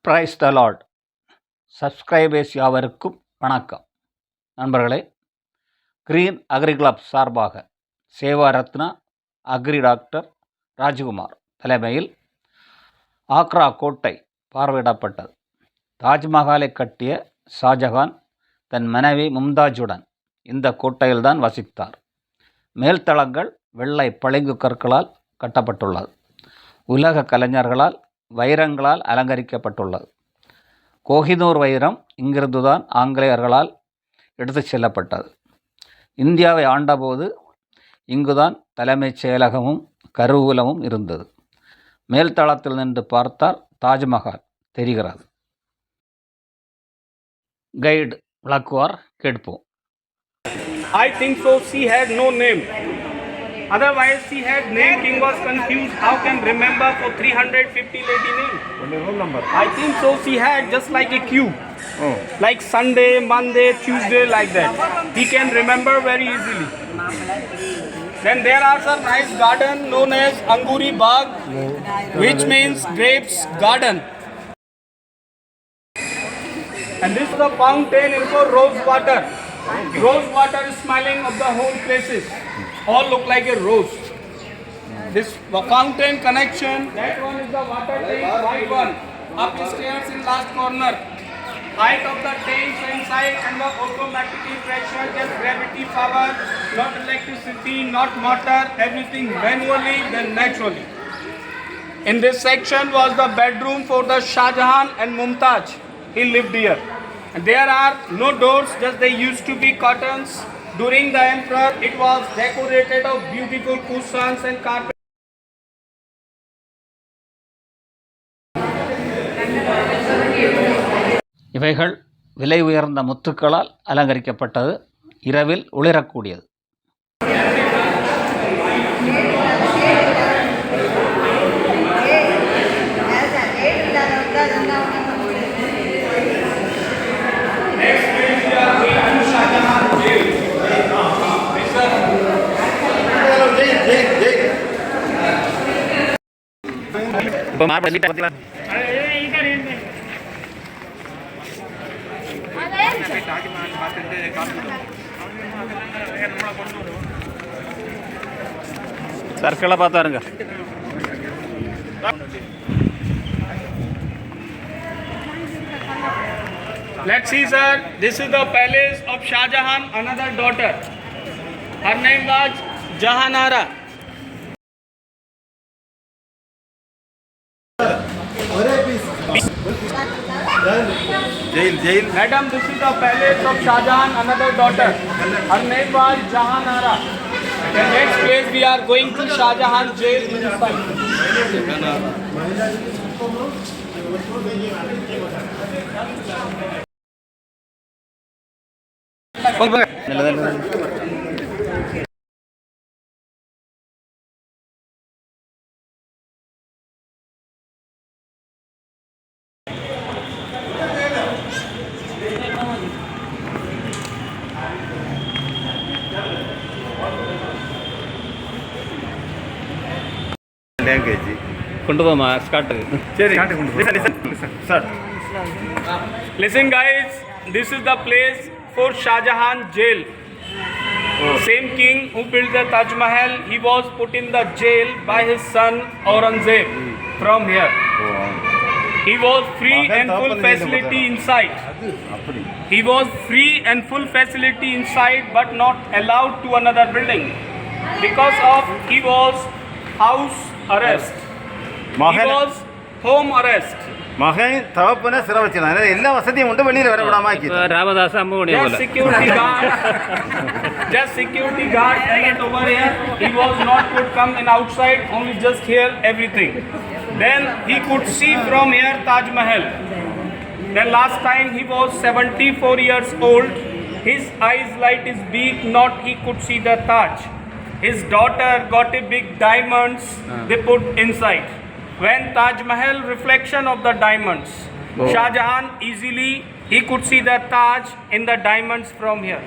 Praise the Lord. Subscribers யாவருக்கும் வணக்கம். நண்பர்களே, கிரீன் அக்ரி கிளப் சார்பாக சேவா ரத்னா அக்ரி டாக்டர் ராஜ்குமார் தலைமையில் ஆக்ரா கோட்டை பார்வையிடப்பட்டது. தாஜ்மஹாலை கட்டிய ஷாஜஹான் தன் மனைவி மும்தாஜுடன் இந்த கோட்டையில்தான் வசித்தார். மேல்தளங்கள் வெள்ளை பளிங்கு கற்களால் கட்டப்பட்டுள்ளது. உலக கலைஞர்களால் வைரங்களால் அலங்கரிக்கப்பட்டுள்ளது. கோஹினூர் வைரம் இங்கிருந்துதான் ஆங்கிலேயர்களால் எடுத்து செல்லப்பட்டது. இந்தியாவை ஆண்டபோது இங்குதான் தலைமைச் செயலகமும் கருவூலமும் இருந்தது. மேல்தளத்தில் நின்று பார்த்தால் தாஜ்மஹால் தெரிகிறது. கைடு விளக்குவார், கேட்போம். I think so. She had no name. Otherwise, she had name. King was confused. How can remember for 350 lady name? Only roll number. I think so. She had just like a cube. Oh. Like Sunday, Monday, Tuesday, like that. He can remember very easily. Then there are some nice garden known as Anguri Bagh, which means grapes garden. And this is the fountain in for rose water. Rose water is smiling of the whole places. All look like a rose. This fountain connection, that one is the water tank, white one. Up the stairs in last corner. Height of the tank inside and the automatic pressure, just gravity power, not electricity, not motor, everything manually then naturally. In this section was the bedroom for the Shah Jahan and Mumtaz. He lived here. And there are no doors, just they used to be curtains. During the emperor, it was decorated of beautiful cushions and carpets. இவைகள் விலை உயர்ந்த முத்துக்களால் அலங்கரிக்கப்பட்டது. இரவில் ஒளிரக்கூடியது. இப்போ marble நீட்டா பாத்தீங்களா? சர்க்கிளை பார்த்தாருங்க. Let's see, sir. This is the palace of Shah Jahan, another daughter. Her name was Jahanara. Jail. Madam, this is the palace of Shah Jahan, another daughter. Her name was Jahanara. The next place we are going to Shah Jahan jail inside. கொண்டு போமா ஸ்காட்டுக்கு. சரி. Listen guys, this is the place for Shah Jahan jail. Same king who built the Taj Mahal, he was put in the jail by his son Aurangzeb from here. He was free and full facility inside. He was free and full facility inside but not allowed to another building because of he was house arrest. He was home arrest. மகன் தகப்பனை சிறை வச்சிருந்தாங்க. எல்லா வசதியும் உண்டு, வெளியில் வர விடாம ராமதாஸ் அம்மகுடி போல. Just security guard and over here. He was not could come in outside, only just here everything. Then he could see from here Taj Mahal. Then last time he was 74 years old. His eyes light is big, not he could see the Taj. His daughter got a big diamonds they put inside. When Taj Mahal reflection of the diamonds, Shah Jahan easily he could see the Taj in the diamonds from here.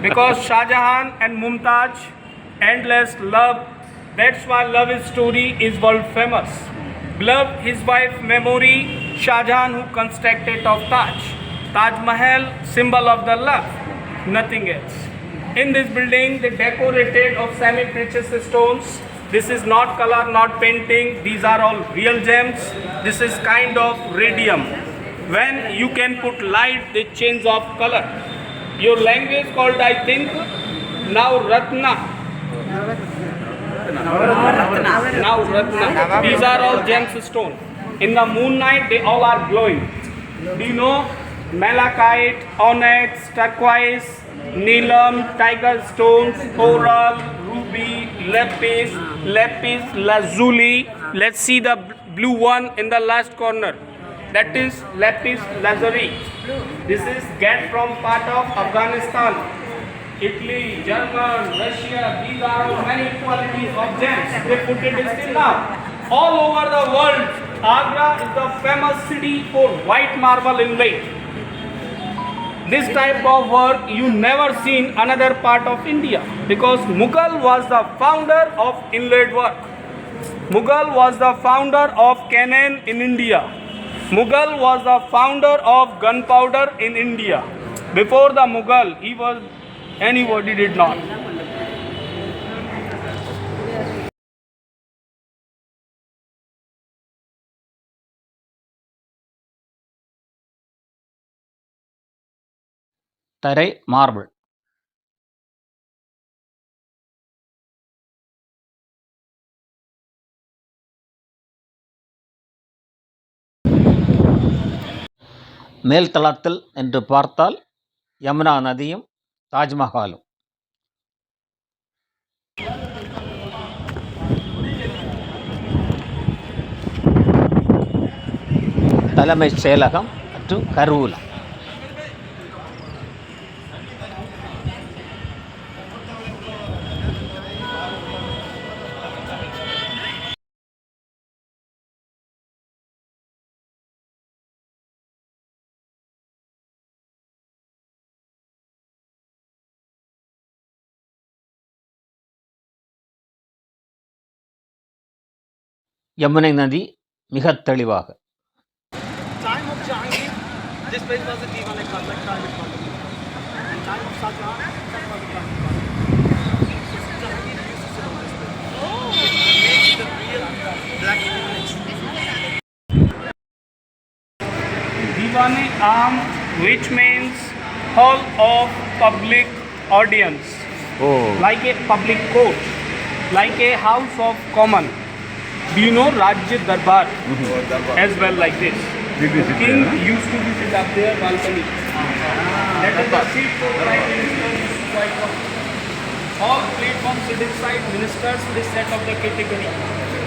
Because Shah Jahan and Mumtaz endless love, that's why love story is world famous. Beloved his wife memory, Shah Jahan who constructed of Taj. Taj Mahal, symbol of the love, nothing else. In this building, they decorated of semi-precious stones. This is not color, not painting. These are all real gems. This is kind of radium. When you can put light, they change of color. Your language called, I think, now Ratna. Now Ratna. These are all gemstones. In the moon night, they all are glowing. Do you know malachite, onyx, turquoise, neelam, tiger stones, coral, ruby, lapis lazuli. Let's see the blue one in the last corner. That is lapis lazuli. This is get from part of Afghanistan, Italy, German, Russia. These are all many qualities of gems. They put it still now. All over the world, Agra is the famous city for white marble inlay. This type of work you never seen another part of India, because Mughal was the founder of inlaid work. Mughal was the founder of cannon in India. Mughal was the founder of gunpowder in India. Before the Mughal, anybody did not. தரை marble. மேல்தளத்தில் என்று பார்த்தால் யமுனா நதியும் தாஜ்மஹாலும். தலைமைச் செயலகம் மற்றும் கருவூலம். யமுனை நதி மிகத் தெளிவாக. Time of Jahangir, this place was a Diwan Khana, like private property. In time of Shah Jahan, that was a private property. So Jahangir used to sit on this place. It makes the real black image. Diwan-e-Aam, which means hall of public audience, like a public court, like a house of common. Do you know Rajya Darbar? As well like this. King used to visit up there balcony. That is the seat for prime minister used to quite well. All platform sitting side ministers, they set up the category.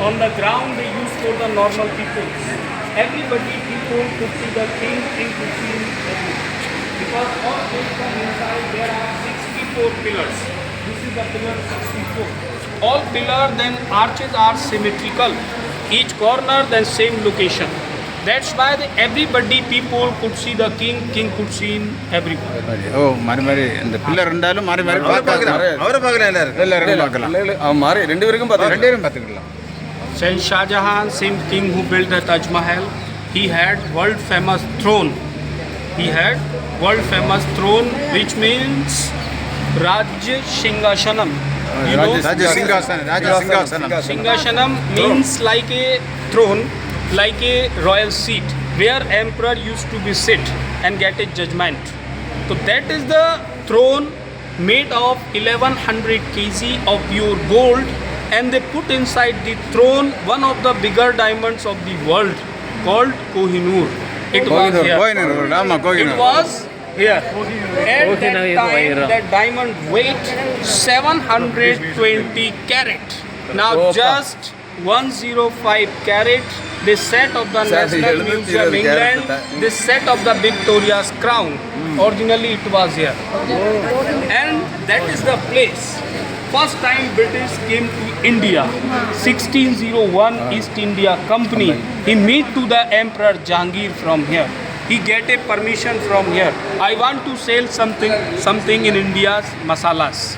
On the ground they use for the normal people. Everybody, people could see the king could see everything. Because all platform inside there are 64 pillars. This is the pillar 64. All pillars then arches are symmetrical. Each corner then same location. That's why everybody people could see the king could see in everyone. ஓ மாறி இந்த pillar இருந்தாலும் மாறி அவரை பார்க்கலாம் எல்லாரும் பார்க்கலாம் அவன் மாறி ரெண்டு பேரும் பார்த்துக்கலாம். Said Shah Jahan, same king who built the Taj Mahal, he had world famous throne. He had world famous throne, which means Rajya Singhasanam. You know, Rajya Singhasanam. Singhasanam means like a throne, like a royal seat, where emperor used to be sit and get a judgment. So that is the throne made of 1100 kg of pure gold, and they put inside the throne one of the bigger diamonds of the world called Kohinoor. It was here. It was here. At that time, that diamond weight 720 carat. Now just 105 carat. This set of the National Museum, England. This set of the Victoria's crown. Originally, it was here, and that is the place. First time British came to India, 1601 East India Company. He meet to the Emperor Jahangir from here. he get a permission from here. I want to sell something in India's masalas.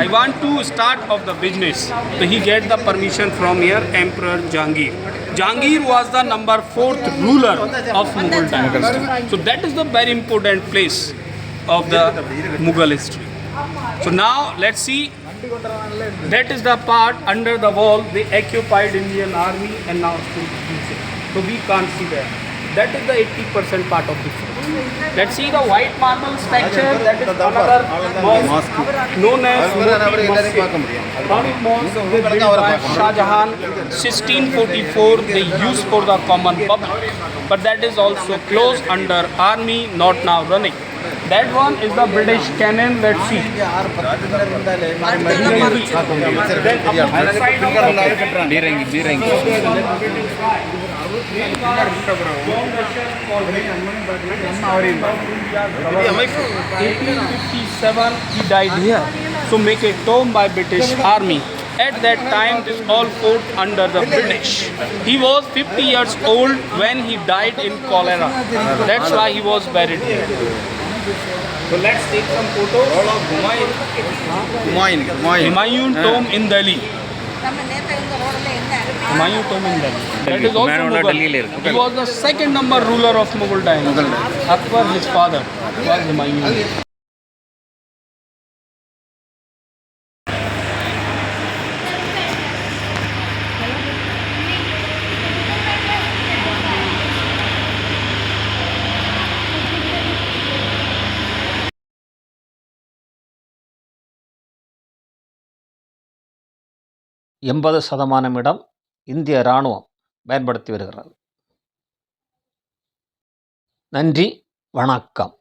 I want to start of the business. So he get the permission from here, Emperor Jahangir. Jahangir was the number 4th ruler of Mughal dynasty. So that is the very important place of the Mughal history. So now let's see. That is the part under the wall they occupied Indian army and now still using. So we can't see that. That is the 80% part of the fort. Let's see the white marble structure. That is another mosque known as Moti Masjid. One mosque they built by Shah Jahan 1644. They used for the common public, but that is also closed under army, not now running. That one is the British cannon. Let's see. Then opposite side of the John Russell called him. 1857 he died here. So make a tomb by British Army. At that time this all fort under the British. He was 50 years old when he died in cholera. That's why he was buried here. So let's take some photos of Humayun tomb in Delhi. Humayun tomb in Delhi. That is also Mughal. He was the second number ruler of Mughal dynasty. Akbar, his father, was Humayun. எண்பது சதமானம் இடம் இந்திய இராணுவம் பயன்படுத்தி வருகிறது. நன்றி, வணக்கம்.